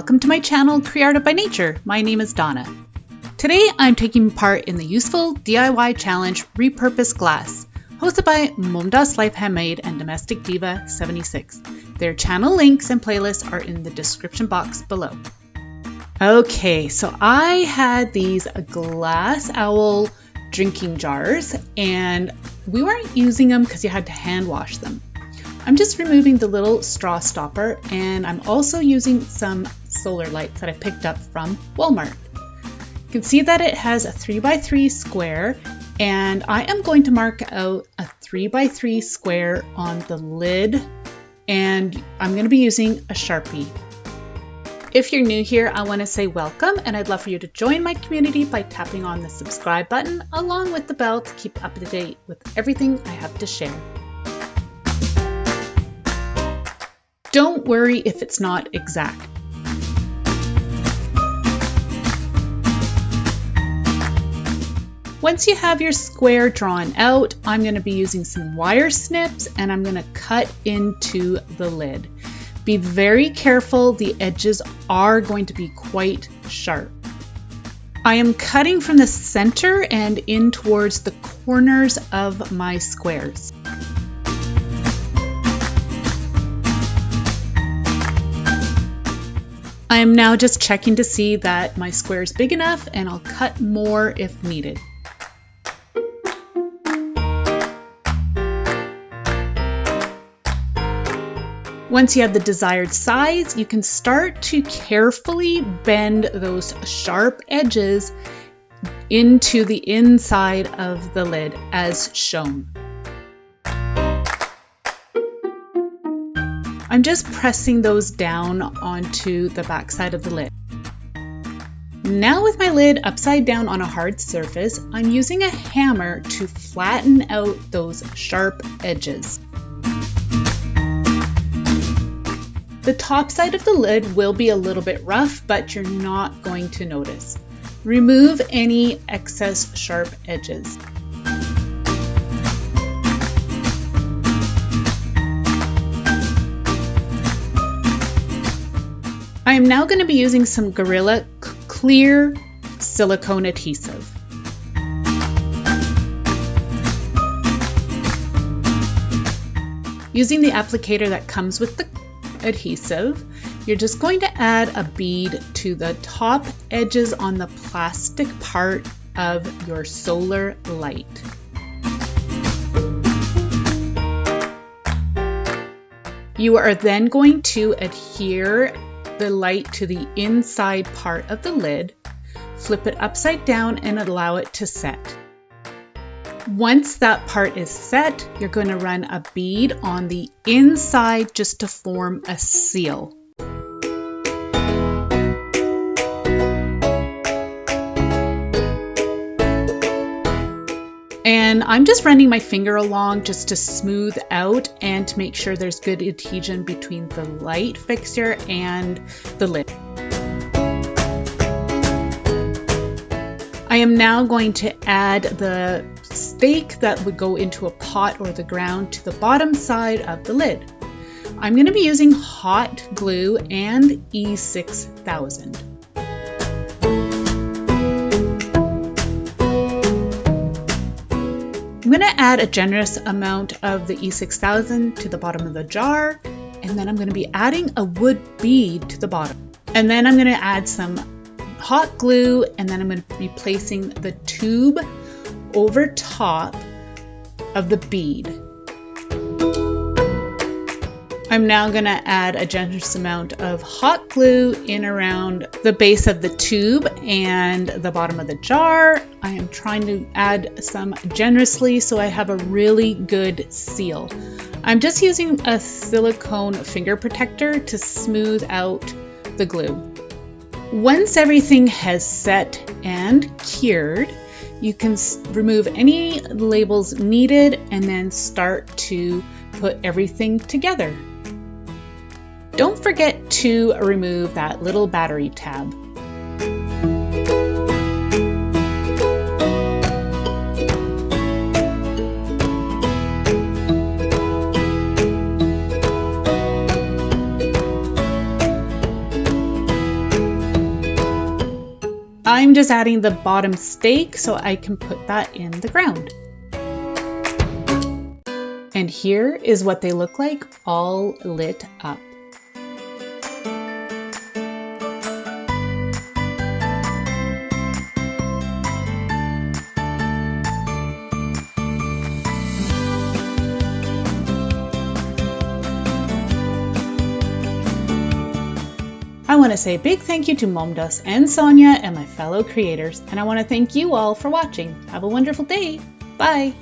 welcome to my channel, Creative by Nature. My name is Donna. Today I'm taking part in the Useful DIY Challenge Repurpose Glass, hosted by Momdas Life Handmade and Domestic Diva 76. Their channel links and playlists are in the description box below. Okay, so I had these glass owl drinking jars and we weren't using them because you had to hand wash them. I'm just removing the little straw stopper, and I'm also using some solar lights that I picked up from Walmart. You can see that it has a 3x3 square, and I am going to mark out a 3x3 square on the lid, and I'm going to be using a Sharpie. If you're new here, I want to say welcome, and I'd love for you to join my community by tapping on the subscribe button along with the bell to keep up to date with everything I have to share. Don't worry if it's not exact. Once you have your square drawn out, I'm going to be using some wire snips and I'm going to cut into the lid. Be very careful, the edges are going to be quite sharp. I am cutting from the center and in towards the corners of my squares. I am now just checking to see that my square is big enough, and I'll cut more if needed. Once you have the desired size, you can start to carefully bend those sharp edges into the inside of the lid as shown. I'm just pressing those down onto the back side of the lid. Now with my lid upside down on a hard surface, I'm using a hammer to flatten out those sharp edges. The top side of the lid will be a little bit rough, but you're not going to notice. Remove any excess sharp edges. I am now going to be using some Gorilla clear silicone adhesive. Using the applicator that comes with the adhesive, you're just going to add a bead to the top edges on the plastic part of your solar light. You are then going to adhere the light to the inside part of the lid, flip it upside down and allow it to set. Once that part is set, you're going to run a bead on the inside just to form a seal. And I'm just running my finger along just to smooth out and to make sure there's good adhesion between the light fixture and the lid. I am now going to add the stake that would go into a pot or the ground to the bottom side of the lid. I'm going to be using hot glue and E6000. I'm going to add a generous amount of the E6000 to the bottom of the jar, and then I'm going to be adding a wood bead to the bottom. And then I'm going to add some hot glue, and then I'm going to be placing the tube over top of the bead. I'm now going to add a generous amount of hot glue in around the base of the tube and the bottom of the jar. I am trying to add some generously so I have a really good seal. I'm just using a silicone finger protector to smooth out the glue. Once everything has set and cured, you can remove any labels needed and then start to put everything together. Don't forget to remove that little battery tab. I'm just adding the bottom stake so I can put that in the ground. And here is what they look like, all lit up. I want to say a big thank you to Momdas and Sonia and my fellow creators, and I want to thank you all for watching. Have a wonderful day. Bye!